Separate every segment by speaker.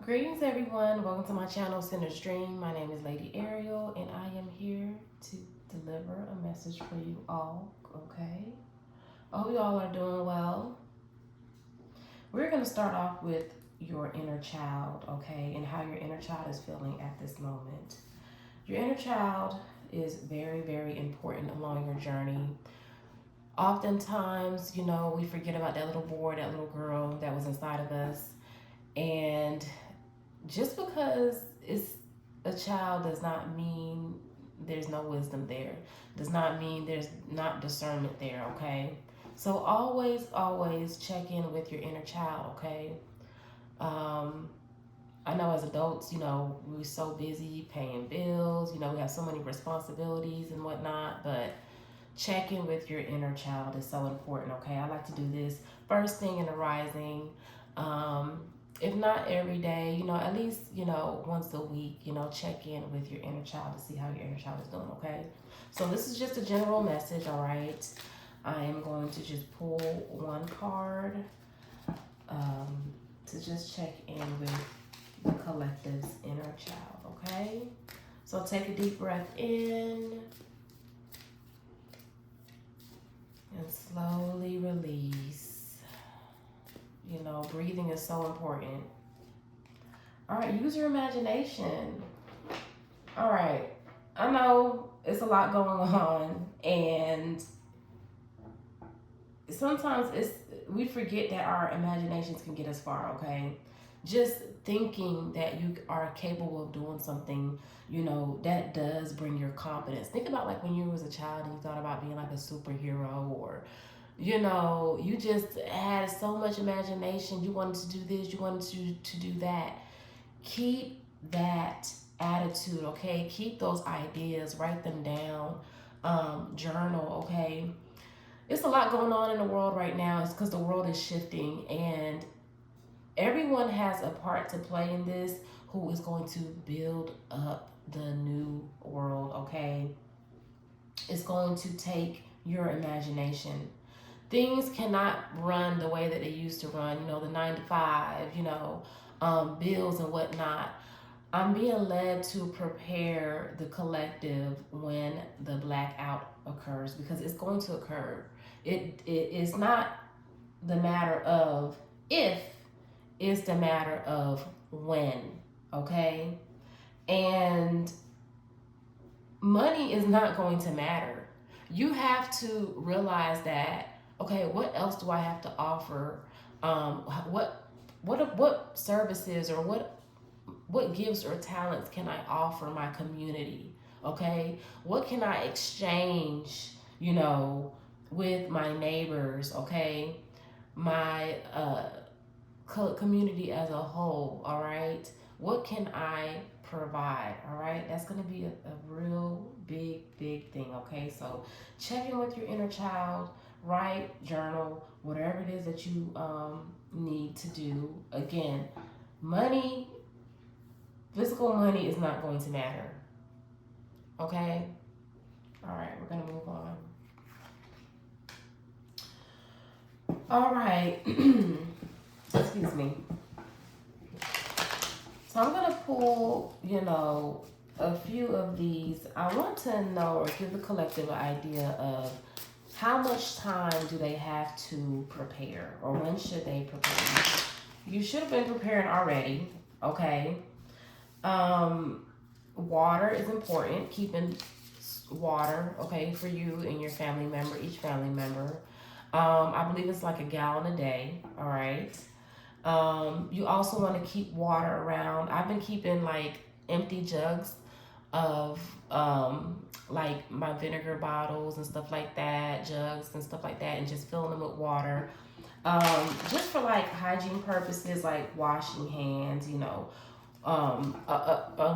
Speaker 1: Greetings everyone, welcome to my channel Sinner's Dream. My name is Lady Ariel and I am here to deliver a message for you all, okay? I hope you all are doing well. We're going to start off with your inner child, okay, and how your inner child is feeling at this moment. Your inner child is very, very important along your journey. Oftentimes, we forget about that little boy, that little girl that was inside of us, and just because it's a child does not mean there's no wisdom there. Does not mean there's not discernment there, okay? So always check in with your inner child, okay? Um, I know as adults, we're so busy paying bills, we have so many responsibilities and whatnot, but checking with your inner child is so important, okay? I like to do this first thing in the rising. If not every day, at least, once a week, check in with your inner child to see how your inner child is doing, okay? So this is just a general message, all right? I am going to just pull one card to just check in with the collective's inner child, okay? So take a deep breath in and slowly release. Breathing is so important. All right, use your imagination. All right, I know it's a lot going on, and sometimes we forget that our imaginations can get us far, okay? Just thinking that you are capable of doing something, that does bring your confidence. Think about like when you was a child and you thought about being like a superhero, or you just had so much imagination. You wanted to do this, you wanted to do that. Keep that attitude, okay? Keep those ideas, write them down, journal, okay? It's a lot going on in the world right now. It's because the world is shifting, and everyone has a part to play in this who is going to build up the new world, okay? It's going to take your imagination. Things cannot run the way that they used to run, the 9 to 5, bills and whatnot. I'm being led to prepare the collective when the blackout occurs, because it's going to occur. It is not the matter of if, it's the matter of when, okay? And money is not going to matter. You have to realize that, okay, what else do I have to offer? What services or what gifts or talents can I offer my community? Okay, what can I exchange? With my neighbors. Okay, my community as a whole. All right, what can I provide? All right, that's going to be a real big thing. Okay, so check in with your inner child, write, journal, whatever it is that you need to do. Again, money, physical money is not going to matter. Okay, all right, we're going to move on. All right. Excuse me. So I'm going to pull, a few of these. I want to know or give the collective an idea of how much time do they have to prepare, or when should they prepare? You should have been preparing already, okay? Water is important. Keeping water, okay, for you and your family member, each family member. I believe it's like a gallon a day, all right? You also want to keep water around. I've been keeping like empty jugs of like my vinegar bottles and stuff like that, jugs and stuff like that, and just filling them with water. Just for like hygiene purposes, like washing hands,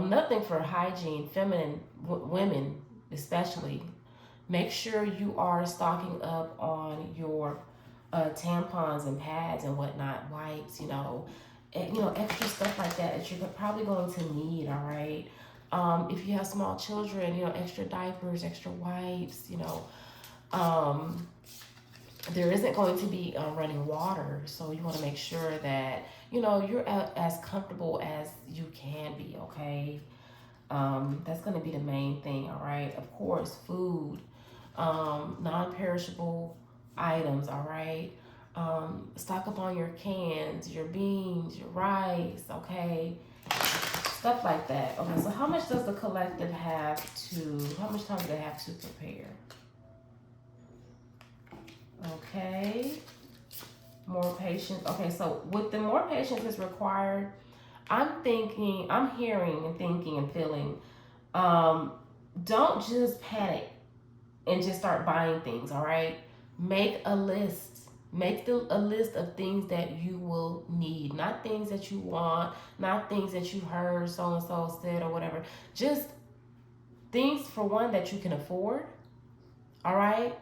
Speaker 1: nothing for hygiene, feminine women especially. Make sure you are stocking up on your tampons and pads and whatnot, wipes, extra stuff like that you're probably going to need, all right? If you have small children, extra diapers, extra wipes, there isn't going to be running water, so you want to make sure that you know, you're as comfortable as you can be, okay? That's going to be the main thing, all right? Of course, food, non-perishable items, all right? Stock up on your cans, your beans, your rice, okay? Stuff like that. Okay, so how much does the collective have how much time do they have to prepare? Okay, more patience. Okay, so with the more patience is required, I'm hearing and thinking and feeling, um, don't just panic and just start buying things, all right? Make a list. A list of things that you will need, not things that you want, not things that you heard so and so said or whatever. Just things, for one, that you can afford, all right?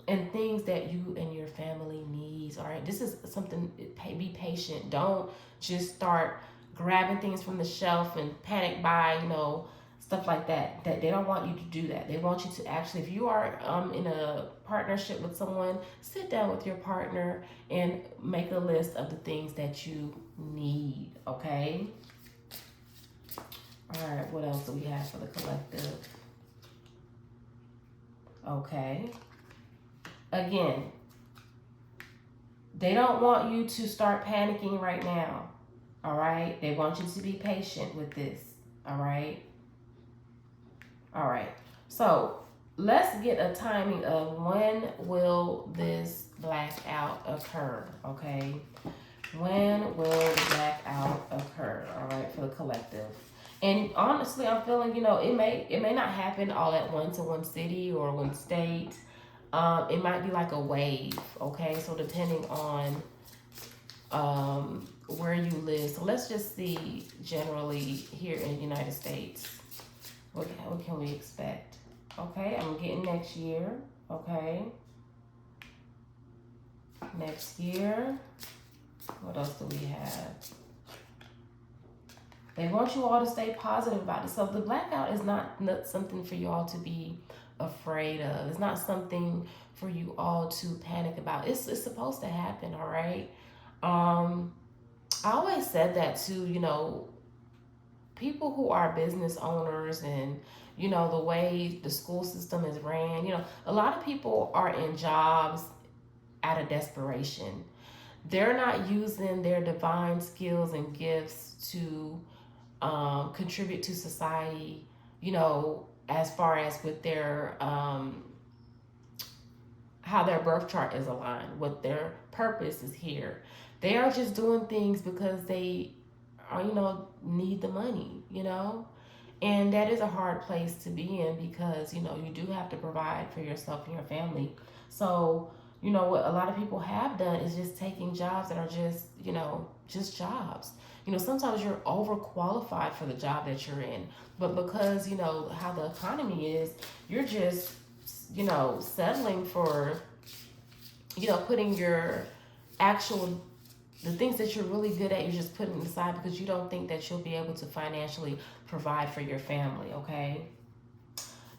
Speaker 1: And things that you and your family needs, all right? This is something, be patient. Don't just start grabbing things from the shelf and panic buy, you know, stuff like that. That they don't want you to do that. They want you to actually, if you are in a partnership with someone, sit down with your partner and make a list of the things that you need, okay? All right, what else do we have for the collective? Okay. Again, they don't want you to start panicking right now, all right? They want you to be patient with this, all right? All right, so let's get a timing of when will this blackout occur, okay? When will the blackout occur, all right, for the collective? And honestly, I'm feeling, you know, it may not happen all at once in one city or one state. It might be like a wave, okay? So depending on where you live. So let's just see generally here in the United States. What can we expect? Okay, I'm getting next year, okay? Next year. What else do we have? They want you all to stay positive about it. So the blackout is not something for you all to be afraid of. It's not something for you all to panic about. It's supposed to happen, all right? I always said that too, you know, people who are business owners and, you know, the way the school system is ran, you know, a lot of people are in jobs out of desperation. They're not using their divine skills and gifts to contribute to society, you know, as far as with their how their birth chart is aligned, what their purpose is here. They are just doing things because they are, you know, need the money, you know. And that is a hard place to be in because, you know, you do have to provide for yourself and your family. So, you know, what a lot of people have done is just taking jobs that are just, you know, just jobs. You know, sometimes you're overqualified for the job that you're in, but because, you know, how the economy is, you're just, you know, settling for, you know, putting your actual, the things that you're really good at, you're just putting aside because you don't think that you'll be able to financially provide for your family, okay?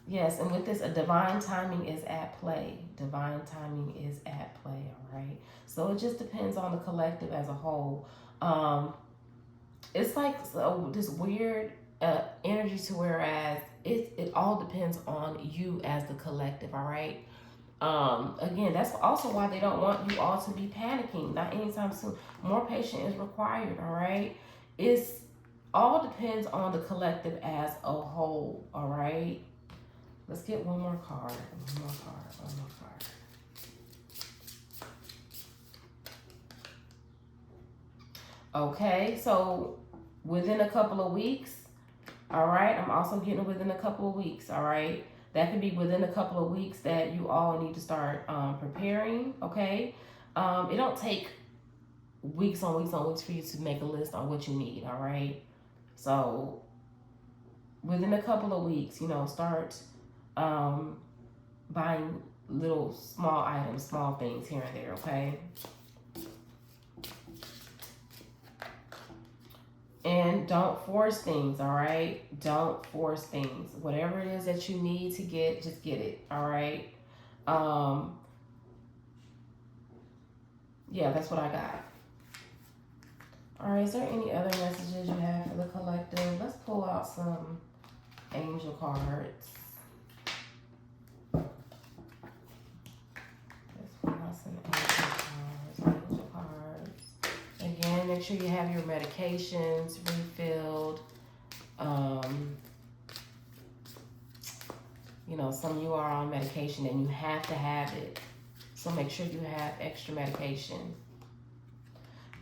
Speaker 1: Yes, and with this, a divine timing is at play. Divine timing is at play, all right? So it just depends on the collective as a whole. It's like this weird energy to whereas it all depends on you as the collective, all right? Again, that's also why they don't want you all to be panicking. Not anytime soon. More patience is required, all right? It's all depends on the collective as a whole, all right? Let's get one more card. One more card. One more card. Okay, so within a couple of weeks, all right? I'm also getting within a couple of weeks, all right? That could be within a couple of weeks that you all need to start preparing, okay? It don't take weeks on weeks on weeks for you to make a list on what you need, all right? So within a couple of weeks, you know, start buying little small items, small things here and there, okay? And don't force things, all right? Don't force things. Whatever it is that you need to get, just get it, all right? Yeah, that's what I got. All right, is there any other messages you have for the collective? Let's pull out some angel cards. Let's pull out some angel cards. Angel cards. Again, make sure you have your medications refilled. You know, some of you are on medication and you have to have it. So make sure you have extra medication.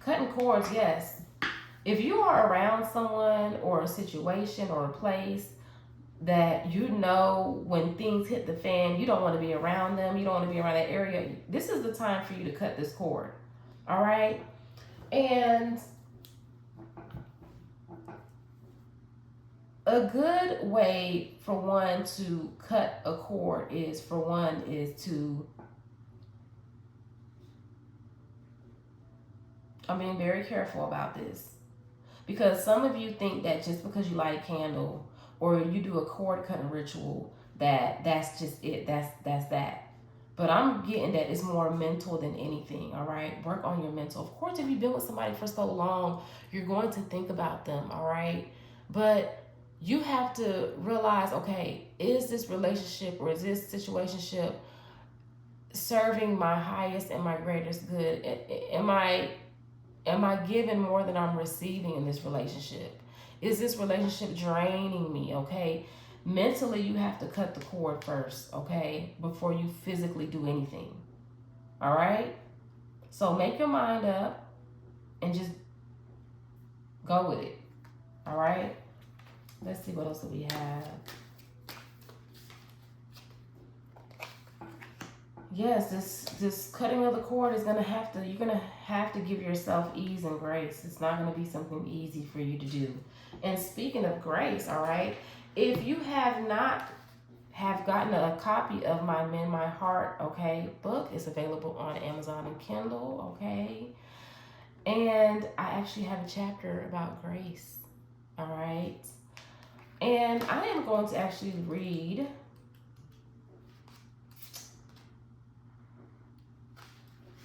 Speaker 1: Cutting cords, yes. If you are around someone or a situation or a place that you know when things hit the fan, you don't want to be around them, you don't want to be around that area, this is the time for you to cut this cord. All right? And a good way for one to cut a cord is to, I'm being very careful about this, because some of you think that just because you light a candle or you do a cord cutting ritual that's just it, that's that. But I'm getting that it's more mental than anything. All right, work on your mental. Of course, if you've been with somebody for so long, you're going to think about them. All right, but you have to realize, okay, is this relationship or is this situationship serving my highest and my greatest good? Am I giving more than I'm receiving in this relationship? Is this relationship draining me? Okay, mentally you have to cut the cord first, okay, before you physically do anything. All right, so make your mind up and just go with it. All right, let's see what else do we have. Yes, this cutting of the cord is you're gonna have to give yourself ease and grace. It's not gonna be something easy for you to do. And speaking of grace, all right, if you have not have gotten a copy of my Mend My Heart, okay, book, is available on Amazon and Kindle, okay, and I actually have a chapter about grace, all right, and I am going to actually read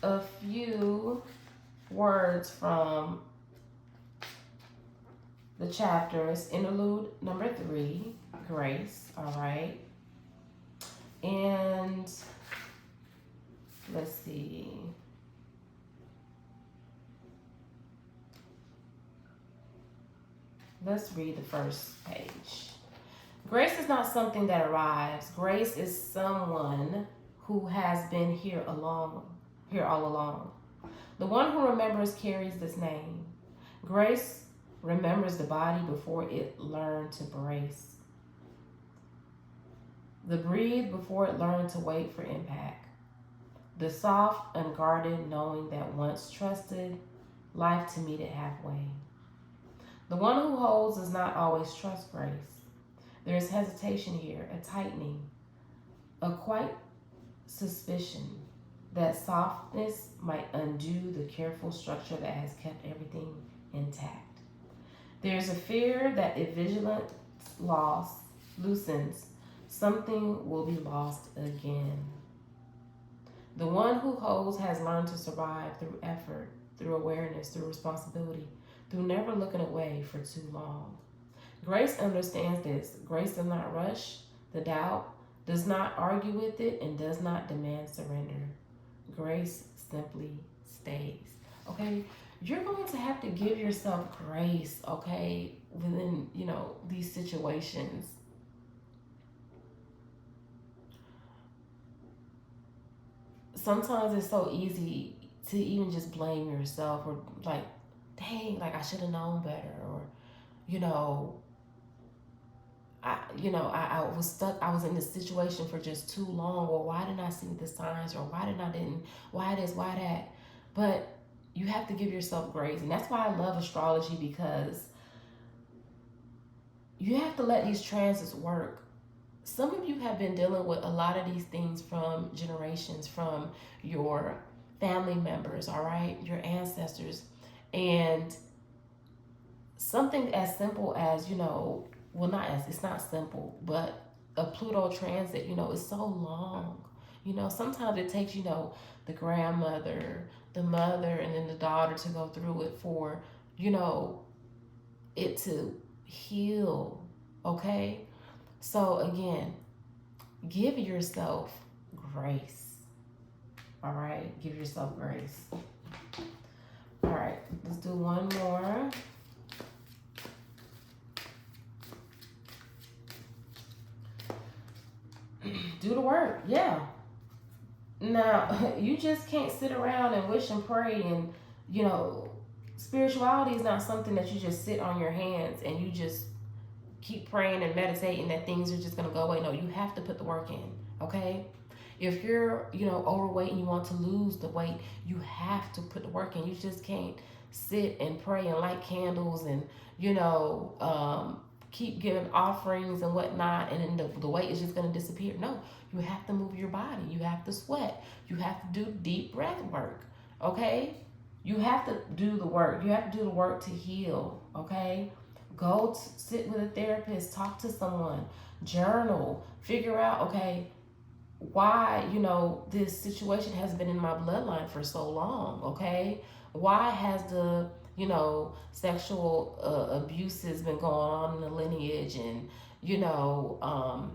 Speaker 1: a few words from the chapters. Interlude number 3, grace, all right, and let's see, let's read the first page. Grace is not something that arrives. Grace is someone who has been here all along. The one who remembers carries this name. Grace remembers the body before it learned to brace. The breathe before it learned to wait for impact. The soft, unguarded knowing that once trusted life to meet it halfway. The one who holds does not always trust grace. There is hesitation here, a tightening, a quiet suspicion that softness might undo the careful structure that has kept everything intact. There is a fear that if vigilance loosens, something will be lost again. The one who holds has learned to survive through effort, through awareness, through responsibility, through never looking away for too long. Grace understands this. Grace does not rush the doubt, does not argue with it, and does not demand surrender. Grace simply stays. Okay? You're going to have to give yourself grace, okay, within, these situations. Sometimes it's so easy to even just blame yourself or like, dang, like I should have known better, or, I was stuck. I was in this situation for just too long. Or why didn't I see the signs? Or why this, why that? But you have to give yourself grace. And that's why I love astrology, because you have to let these transits work. Some of you have been dealing with a lot of these things from generations, from your family members, all right, your ancestors. And something as simple as, it's not simple, but a Pluto transit, is so long. Sometimes it takes, the grandmother, the mother, and then the daughter to go through it for you know, it to heal. Okay? So again, give yourself grace. All right? Give yourself grace. All right, let's do one more. Do the work. Yeah. Now, you just can't sit around and wish and pray and, you know, spirituality is not something that you just sit on your hands and you just keep praying and meditating that things are just going to go away. No, you have to put the work in, okay? If you're, you know, overweight and you want to lose the weight, you have to put the work in. You just can't sit and pray and light candles and, you know, keep giving offerings and whatnot, and then the weight is just going to disappear. No, you have to move your body. You have to sweat. You have to do deep breath work, okay? You have to do the work. You have to do the work to heal, okay? Go sit with a therapist, talk to someone, journal, figure out, okay, why, you know, this situation has been in my bloodline for so long, okay? Why has the, you know, sexual abuses been going on in the lineage, and, you know,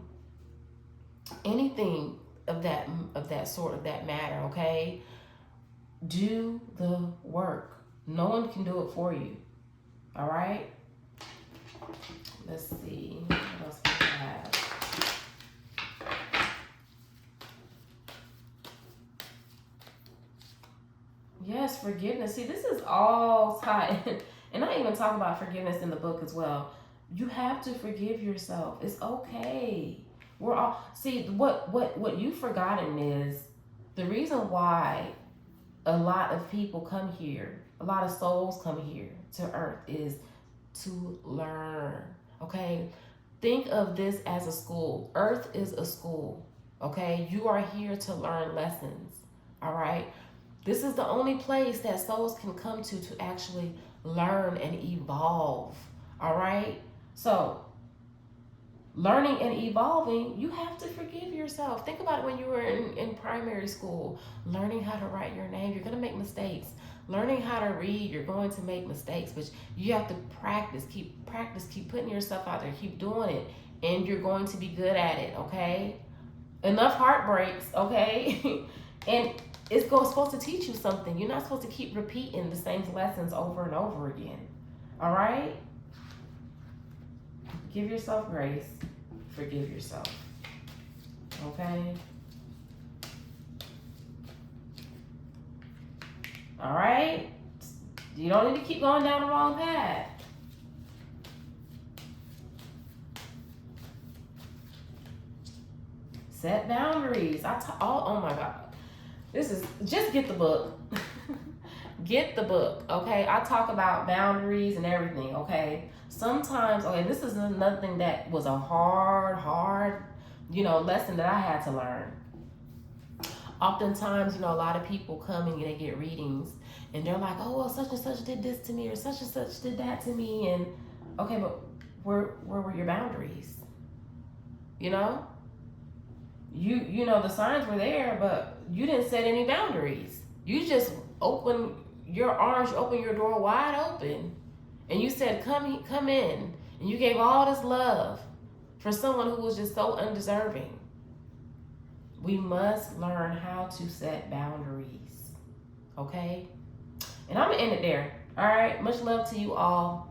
Speaker 1: anything of that sort, of that matter, okay? Do the work. No one can do it for you. All right? Let's see. What else we have? Yes, forgiveness. See, this is all tied. And I even talk about forgiveness in the book as well. You have to forgive yourself. It's okay. We're all, see, what you've forgotten is the reason why a lot of people come here, a lot of souls come here to earth is to learn. Okay? Think of this as a school. Earth is a school. Okay? You are here to learn lessons. All right? This is the only place that souls can come to actually learn and evolve. All right? So, learning and evolving, you have to forgive yourself. Think about it when you were in primary school, learning how to write your name. You're going to make mistakes. Learning how to read, you're going to make mistakes, but you have to practice, keep putting yourself out there, keep doing it, and you're going to be good at it, okay? Enough heartbreaks, okay? And it's supposed to teach you something. You're not supposed to keep repeating the same lessons over and over again, all right? Give yourself grace. Forgive yourself. Okay? All right? You don't need to keep going down the wrong path. Set boundaries. Oh my God. This is, just get the book. Get the book, okay? I talk about boundaries and everything, okay? Sometimes, okay, this is another thing that was a hard, you know, lesson that I had to learn. Oftentimes, you know, a lot of people come and they get readings and they're like, oh, well, such and such did this to me or such and such did that to me. And, okay, but where were your boundaries? You know? You know, the signs were there, but you didn't set any boundaries. You just open your arms, you open your door wide open, and you said, come in. And you gave all this love for someone who was just so undeserving. We must learn how to set boundaries, okay? And I'm going to end it there, all right? Much love to you all.